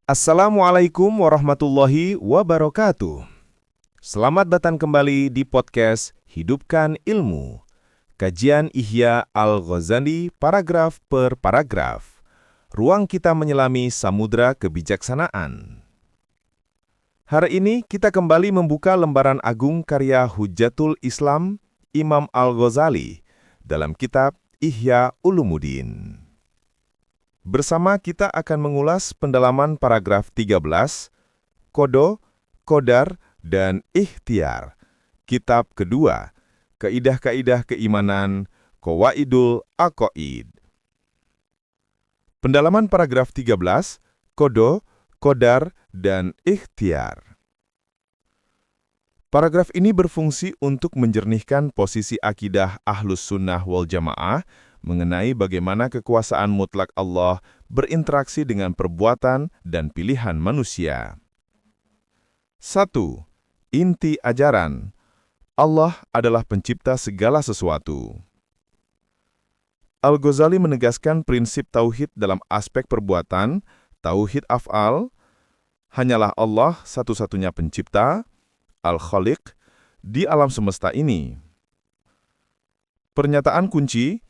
Assalamualaikum warahmatullahi wabarakatuh. Selamat datang kembali di podcast Hidupkan Ilmu. Kajian Ihya Al-Ghazali paragraf per paragraf. Ruang kita menyelami samudra kebijaksanaan. Hari ini kita kembali membuka lembaran agung karya Hujjatul Islam Imam Al-Ghazali dalam kitab Ihya Ulumuddin. Bersama kita akan mengulas pendalaman paragraf 13, Qada, Qadar, dan Ikhtiar. Kitab kedua, Kaidah-Kaidah Keimanan, Qawaidul Aqaid. Pendalaman paragraf 13, Qada, Qadar, dan Ikhtiar. Paragraf ini berfungsi untuk menjernihkan posisi akidah Ahlus Sunnah wal Jamaah mengenai bagaimana kekuasaan mutlak Allah berinteraksi dengan perbuatan dan pilihan manusia. 1. Inti ajaran. Allah adalah pencipta segala sesuatu. Al-Ghazali menegaskan prinsip tauhid dalam aspek perbuatan, tauhid af'al, hanyalah Allah satu-satunya pencipta, Al-Khaliq, di alam semesta ini. Pernyataan kunci,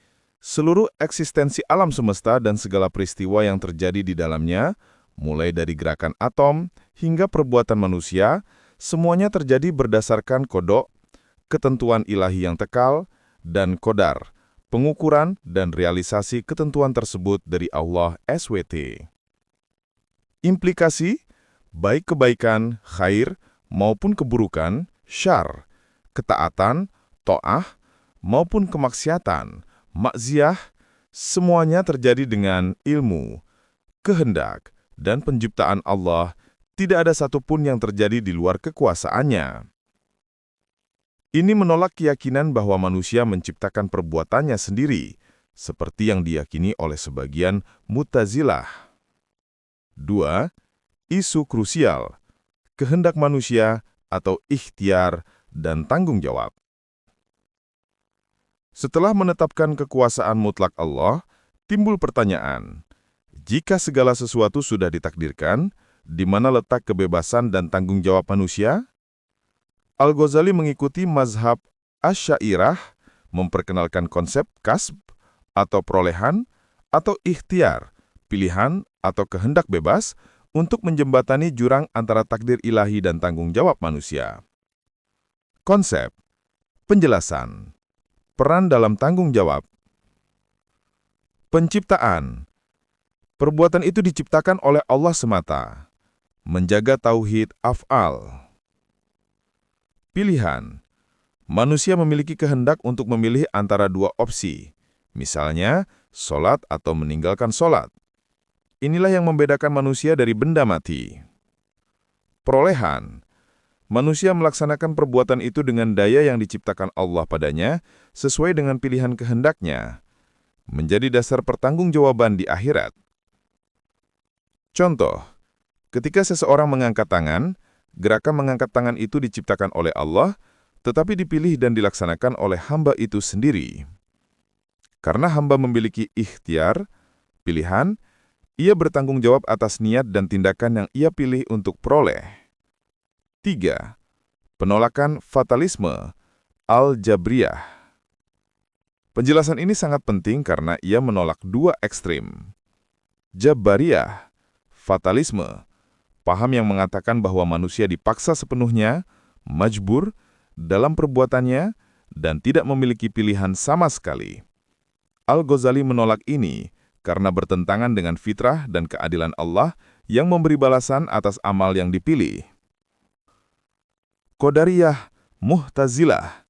seluruh eksistensi alam semesta dan segala peristiwa yang terjadi di dalamnya, mulai dari gerakan atom hingga perbuatan manusia, semuanya terjadi berdasarkan qada, ketentuan ilahi yang tekal, dan qadar, pengukuran dan realisasi ketentuan tersebut dari Allah SWT. Implikasi, baik kebaikan, khair, maupun keburukan, syar, ketaatan, ta'ah, maupun kemaksiatan, maksiyah, semuanya terjadi dengan ilmu, kehendak, dan penciptaan Allah. Tidak ada satupun yang terjadi di luar kekuasaannya. Ini menolak keyakinan bahwa manusia menciptakan perbuatannya sendiri, seperti yang diyakini oleh sebagian Mu'tazilah. 2. Isu krusial, kehendak manusia atau ikhtiar dan tanggung jawab. Setelah menetapkan kekuasaan mutlak Allah, timbul pertanyaan, jika segala sesuatu sudah ditakdirkan, di mana letak kebebasan dan tanggung jawab manusia? Al-Ghazali mengikuti mazhab Asy'ariyah, memperkenalkan konsep kasb atau perolehan, atau ikhtiar, pilihan atau kehendak bebas, untuk menjembatani jurang antara takdir ilahi dan tanggung jawab manusia. Konsep, penjelasan, peran dalam tanggung jawab. Penciptaan. Perbuatan itu diciptakan oleh Allah semata. Menjaga tauhid af'al. Pilihan. Manusia memiliki kehendak untuk memilih antara dua opsi. Misalnya, sholat atau meninggalkan sholat. Inilah yang membedakan manusia dari benda mati. Perolehan. Manusia melaksanakan perbuatan itu dengan daya yang diciptakan Allah padanya, sesuai dengan pilihan kehendaknya, menjadi dasar pertanggungjawaban di akhirat. Contoh, ketika seseorang mengangkat tangan, gerakan mengangkat tangan itu diciptakan oleh Allah, tetapi dipilih dan dilaksanakan oleh hamba itu sendiri. Karena hamba memiliki ikhtiar, pilihan, ia bertanggung jawab atas niat dan tindakan yang ia pilih untuk peroleh. 3. Penolakan fatalisme, Al-Jabriyah. Penjelasan ini sangat penting karena ia menolak dua ekstrim. Jabariyah, fatalisme, paham yang mengatakan bahwa manusia dipaksa sepenuhnya, majbur, dalam perbuatannya, dan tidak memiliki pilihan sama sekali. Al-Ghazali menolak ini karena bertentangan dengan fitrah dan keadilan Allah yang memberi balasan atas amal yang dipilih. Qadariyah, Mu'tazilah,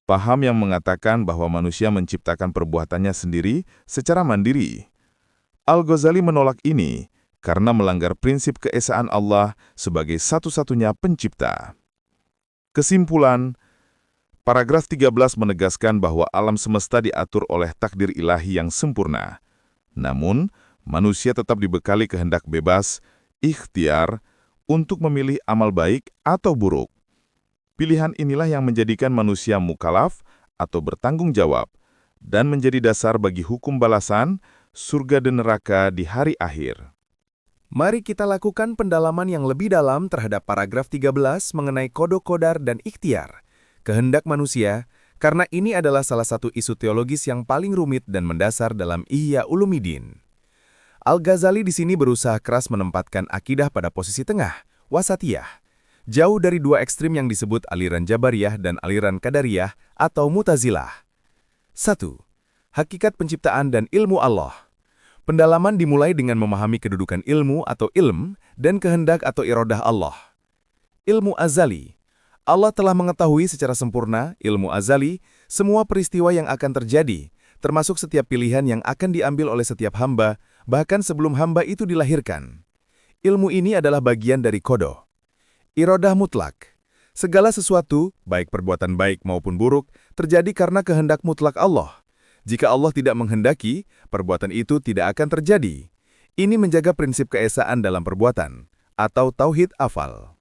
paham yang mengatakan bahwa manusia menciptakan perbuatannya sendiri secara mandiri. Al-Ghazali menolak ini karena melanggar prinsip keesaan Allah sebagai satu-satunya pencipta. Kesimpulan, paragraf 13 menegaskan bahwa alam semesta diatur oleh takdir ilahi yang sempurna. Namun, manusia tetap dibekali kehendak bebas, ikhtiar, untuk memilih amal baik atau buruk. Pilihan inilah yang menjadikan manusia mukallaf atau bertanggung jawab dan menjadi dasar bagi hukum balasan, surga dan neraka di hari akhir. Mari kita lakukan pendalaman yang lebih dalam terhadap paragraf 13 mengenai kodok kodar dan ikhtiar, kehendak manusia, karena ini adalah salah satu isu teologis yang paling rumit dan mendasar dalam Ihya Ulumuddin. Al-Ghazali di sini berusaha keras menempatkan akidah pada posisi tengah, wasatiyah, jauh dari dua ekstrim yang disebut aliran Jabariyah dan aliran Qadariyah atau Mu'tazilah. 1. Hakikat penciptaan dan ilmu Allah. Pendalaman dimulai dengan memahami kedudukan ilmu atau ilm dan kehendak atau iradah Allah. Ilmu azali. Allah telah mengetahui secara sempurna, ilmu azali, semua peristiwa yang akan terjadi, termasuk setiap pilihan yang akan diambil oleh setiap hamba, bahkan sebelum hamba itu dilahirkan. Ilmu ini adalah bagian dari qada. Iradah mutlak. Segala sesuatu, baik perbuatan baik maupun buruk, terjadi karena kehendak mutlak Allah. Jika Allah tidak menghendaki, perbuatan itu tidak akan terjadi. Ini menjaga prinsip keesaan dalam perbuatan, atau tauhid afal.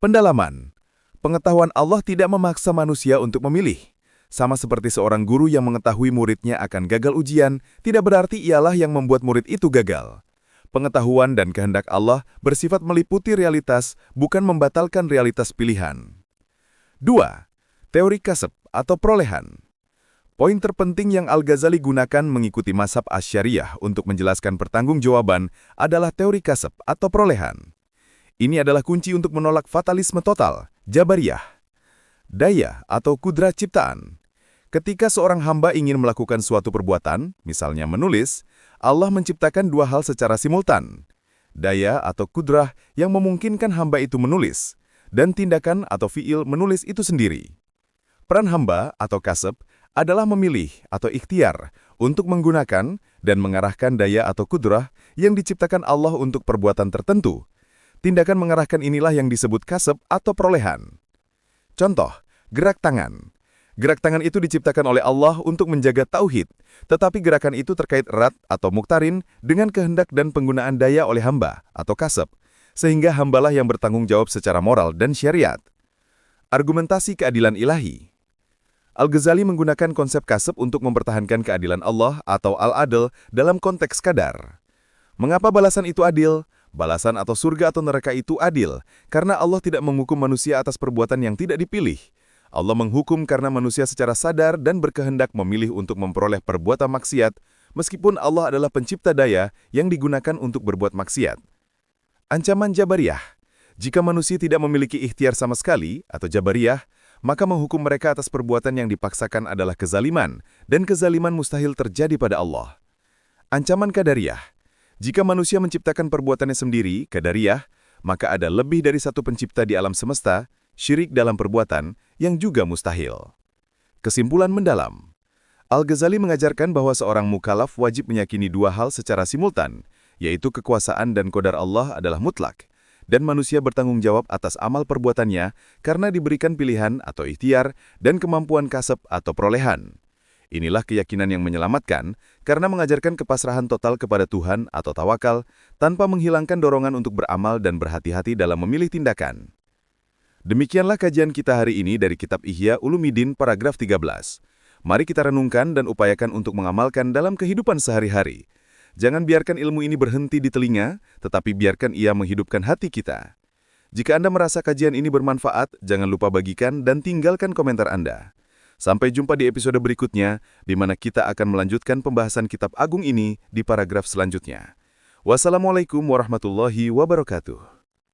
Pendalaman. Pengetahuan Allah tidak memaksa manusia untuk memilih. Sama seperti seorang guru yang mengetahui muridnya akan gagal ujian, tidak berarti ialah yang membuat murid itu gagal. Pengetahuan dan kehendak Allah bersifat meliputi realitas, bukan membatalkan realitas pilihan. 2. Teori kasab atau perolehan. Poin terpenting yang Al-Ghazali gunakan mengikuti mazhab Asy'ariyah untuk menjelaskan pertanggungjawaban adalah teori kasab atau perolehan. Ini adalah kunci untuk menolak fatalisme total, Jabariyah. Daya atau kudrat ciptaan. Ketika seorang hamba ingin melakukan suatu perbuatan, misalnya menulis, Allah menciptakan dua hal secara simultan. Daya atau kudrah yang memungkinkan hamba itu menulis, dan tindakan atau fiil menulis itu sendiri. Peran hamba atau kasab adalah memilih atau ikhtiar untuk menggunakan dan mengarahkan daya atau kudrah yang diciptakan Allah untuk perbuatan tertentu. Tindakan mengarahkan inilah yang disebut kasab atau perolehan. Contoh, gerak tangan. Gerak tangan itu diciptakan oleh Allah untuk menjaga tauhid, tetapi gerakan itu terkait erat atau muktarin dengan kehendak dan penggunaan daya oleh hamba atau kasab, sehingga hambalah yang bertanggung jawab secara moral dan syariat. Argumentasi keadilan ilahi. Al-Ghazali menggunakan konsep kasab untuk mempertahankan keadilan Allah atau al-adl dalam konteks qadar. Mengapa balasan itu adil? Balasan atau surga atau neraka itu adil, karena Allah tidak menghukum manusia atas perbuatan yang tidak dipilih. Allah menghukum karena manusia secara sadar dan berkehendak memilih untuk memperoleh perbuatan maksiat, meskipun Allah adalah pencipta daya yang digunakan untuk berbuat maksiat. Ancaman Jabariyah. Jika manusia tidak memiliki ikhtiar sama sekali, atau Jabariyah, maka menghukum mereka atas perbuatan yang dipaksakan adalah kezaliman, dan kezaliman mustahil terjadi pada Allah. Ancaman Qadariyah. Jika manusia menciptakan perbuatannya sendiri, Qadariyah, maka ada lebih dari satu pencipta di alam semesta, syirik dalam perbuatan, yang juga mustahil. Kesimpulan mendalam. Al-Ghazali mengajarkan bahwa seorang mukallaf wajib meyakini dua hal secara simultan, yaitu kekuasaan dan qadar Allah adalah mutlak, dan manusia bertanggung jawab atas amal perbuatannya karena diberikan pilihan atau ikhtiar dan kemampuan kasab atau perolehan. Inilah keyakinan yang menyelamatkan karena mengajarkan kepasrahan total kepada Tuhan atau tawakal tanpa menghilangkan dorongan untuk beramal dan berhati-hati dalam memilih tindakan. Demikianlah kajian kita hari ini dari kitab Ihya Ulumuddin paragraf 13. Mari kita renungkan dan upayakan untuk mengamalkan dalam kehidupan sehari-hari. Jangan biarkan ilmu ini berhenti di telinga, tetapi biarkan ia menghidupkan hati kita. Jika Anda merasa kajian ini bermanfaat, jangan lupa bagikan dan tinggalkan komentar Anda. Sampai jumpa di episode berikutnya, di mana kita akan melanjutkan pembahasan kitab agung ini di paragraf selanjutnya. Wassalamualaikum warahmatullahi wabarakatuh.